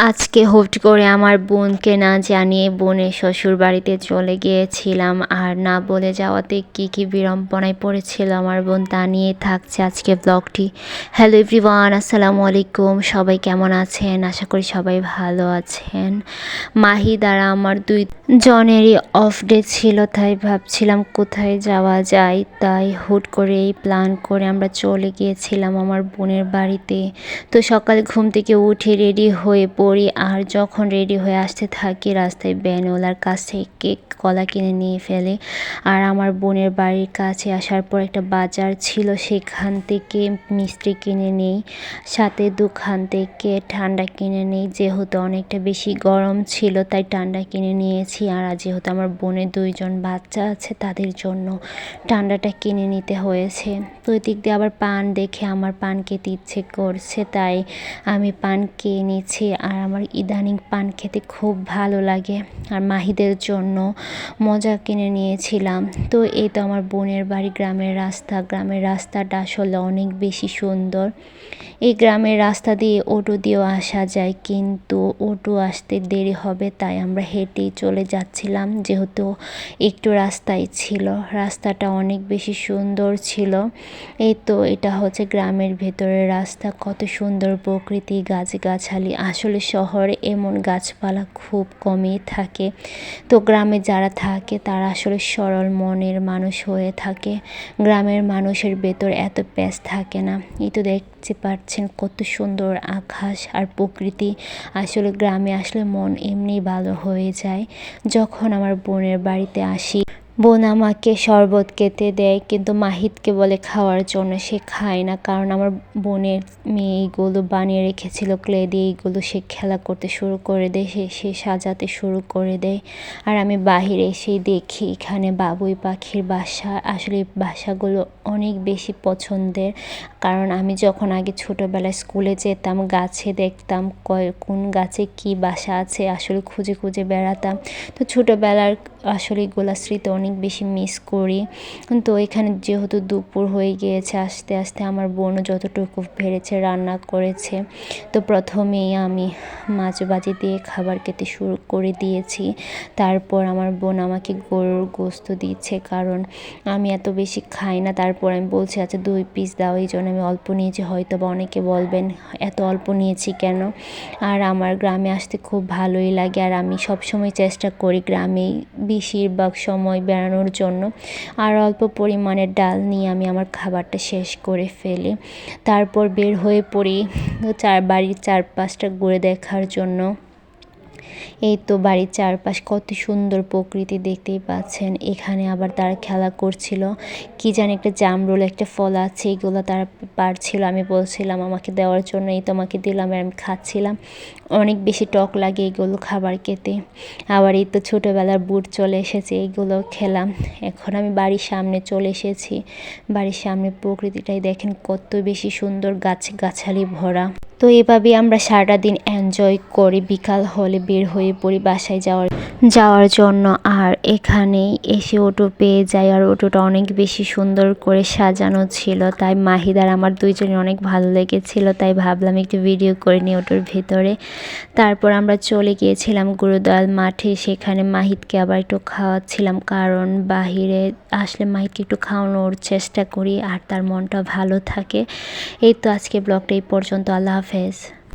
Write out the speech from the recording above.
আজকে হুট করে আমার বোনকে না জানিয়ে বোনের শ্বশুর বাড়িতে চলে গিয়েছিলাম, আর না বলে যাওয়াতে কী বিড়ম্বনায় পড়েছিল আমার বোন, তা নিয়ে থাকছে আজকে ব্লগটি। হ্যালো এভরিওয়ান, আসসালামু আলাইকুম। সবাই কেমন আছেন? আশা করি সবাই ভালো আছেন। মাহি দ্বারা আমার দুই জনেরই অফ ডে ছিল, তাই ভাবছিলাম কোথায় যাওয়া যায়। তাই হুট করে এই প্ল্যান করে আমরা চলে গিয়েছিলাম আমার বোনের বাড়িতে। তো সকালে ঘুম থেকে উঠে রেডি হয়ে পড়ি, আর যখন রেডি হয়ে আসতে থাকি রাস্তায় ভ্যানওয়ালার কাছ থেকে কলা কিনে নিয়ে ফেলে। আর আমার বোনের বাড়ির কাছে আসার পর একটা বাজার ছিল, সেখান থেকে মিষ্টি কিনে নেই, সাথে দোকান থেকে ঠান্ডা কিনে নেই। যেহেতু অনেকটা বেশি গরম ছিল তাই ঠান্ডা কিনে নিয়েছি, আর যেহেতু আমার বোনের দুইজন বাচ্চা আছে তাদের জন্য ঠান্ডাটা কিনে নিতে হয়েছে। তো দিক দিয়ে আবার পান দেখে আমার পান খেতে ইচ্ছে করছে, তাই আমি পান খেয়ে নিচ্ছি। আর আমার ইদানিং পান খেতে খুব ভালো লাগে। আর মাহিদের জন্য মজা কিনে নিয়েছিলাম। তো এই তো আমার বোনের বাড়ি, গ্রামের রাস্তাটা আসলে অনেক বেশি সুন্দর। এই গ্রামের রাস্তা দিয়ে অটো দিয়েও আসা যায়, কিন্তু অটো আসতে দেরি হবে, তাই আমরা হেঁটেই চলে যাচ্ছিলাম। যেহেতু একটু রাস্তায় ছিল, রাস্তাটা অনেক বেশি সুন্দর ছিল। এই তো এটা হচ্ছে গ্রামের ভেতরের রাস্তা, কত সুন্দর প্রকৃতি, গাছগাছালি। আসলে শহরে এমন গাছপালা খুব কমই থাকে। তো গ্রামে যারা থাকে তারা আসলে সরল মনের মানুষ হয়ে থাকে। গ্রামের মানুষের ভেতর এত প্যাঁচ থাকে না। এই তো দেখতে পাচ্ছেন কত সুন্দর আকাশ আর প্রকৃতি। আসলে গ্রামে আসলে মন এমনি ভালো হয়ে যায়। যখন আমার বোনের বাড়িতে আসি, বোন আমাকে শরবত খেতে দেয়, কিন্তু মাহিদকে বলে খাওয়ার জন্য, সে খায় না। কারণ আমার বোনের মেয়ে এইগুলো বানিয়ে রেখেছিল ক্লে দিয়ে, এইগুলো সে খেলা করতে শুরু করে দেয়, সে সাজাতে শুরু করে দেয়। আর আমি বাহিরে এসেই দেখি এখানে বাবুই পাখির বাসা। আসলে এই বাসাগুলো অনেক বেশি পছন্দের, কারণ আমি যখন আগে ছোটোবেলায় স্কুলে যেতাম গাছে দেখতাম কোন গাছে কি বাসা আছে, আসলে খুঁজে খুঁজে বেড়াতাম। তো ছোটোবেলার আসলে এগুলো স্মৃতি অনেক বেশি মিস করি। তো এখানে যেহেতু দুপুর হয়ে গিয়েছে, আস্তে আস্তে আমার বোনও যতটুকু পেরেছে রান্না করেছে। তো প্রথমেই আমি মাছ ভাজি দিয়ে খাবার খেতে শুরু করে দিয়েছি। তারপর আমার বোন আমাকে গরুর গোস্ত দিচ্ছে, কারণ আমি এত বেশি খাই না। তারপর আমি বলছি আচ্ছা 2 পিস দাও, এই জন্য আমি অল্প নিয়েছি। হয়তো বা অনেকে বলবেন এত অল্প নিয়েছি কেন। আর আমার গ্রামে আসতে খুব ভালোই লাগে, আর আমি সবসময় চেষ্টা করি গ্রামেই বেশিরভাগ সময় বেড়ানোর জন্য। আর অল্প পরিমাণের ডাল নিয়ে আমি আমার খাবারটা শেষ করে ফেলি। তারপর বের হয়ে পড়ি বাড়ির চারপাশটা ঘুরে দেখার জন্য। এই তো বাড়ির চারপাশ কত সুন্দর প্রকৃতি, দেখতেই পাচ্ছেন। এখানে আবার তারা খেলা করছিল, কি জানি একটা জামরুল একটা ফল আছে, এগুলো তারা পারছিল। আমি বলছিলাম আমাকে দেওয়ার জন্য, এই তোমাকে দিলাম, আর আমি খাচ্ছিলাম। অনেক বেশি টক লাগে এগুলো খাবার খেতে। আবার এই তো ছোটোবেলার বুট চলে এসেছে, এইগুলো খেলাম। এখন আমি বাড়ির সামনে চলে এসেছি। বাড়ির সামনে প্রকৃতিটাই দেখেন কত বেশি সুন্দর, গাছগাছালি ভরা। তো এভাবেই আমরা সারাটা দিন এনজয় করি। বিকাল হলে বের হয়ে পড়ি বাসায় যাওয়ার জন্য। আর এখানেই এসে অটো পেয়ে যাই, আর অটোটা অনেক বেশি সুন্দর করে সাজানো ছিল, তাই মাহিদার আমার দুইজনের অনেক ভালো লেগেছিল। তাই ভাবলাম একটু ভিডিও করে নিই অটোর ভেতরে। তারপর আমরা চলে গিয়েছিলাম গুরুদয়াল মাঠে, সেখানে মাহিদকে আবার একটু খাওয়াচ্ছিলাম, কারণ বাহিরে আসলে মাহিদকে একটু খাওয়ানোর চেষ্টা করি, আর তার মনটা ভালো থাকে। এই তো আজকে ব্লগটা এই পর্যন্ত। আল্লাহ হাফেজ।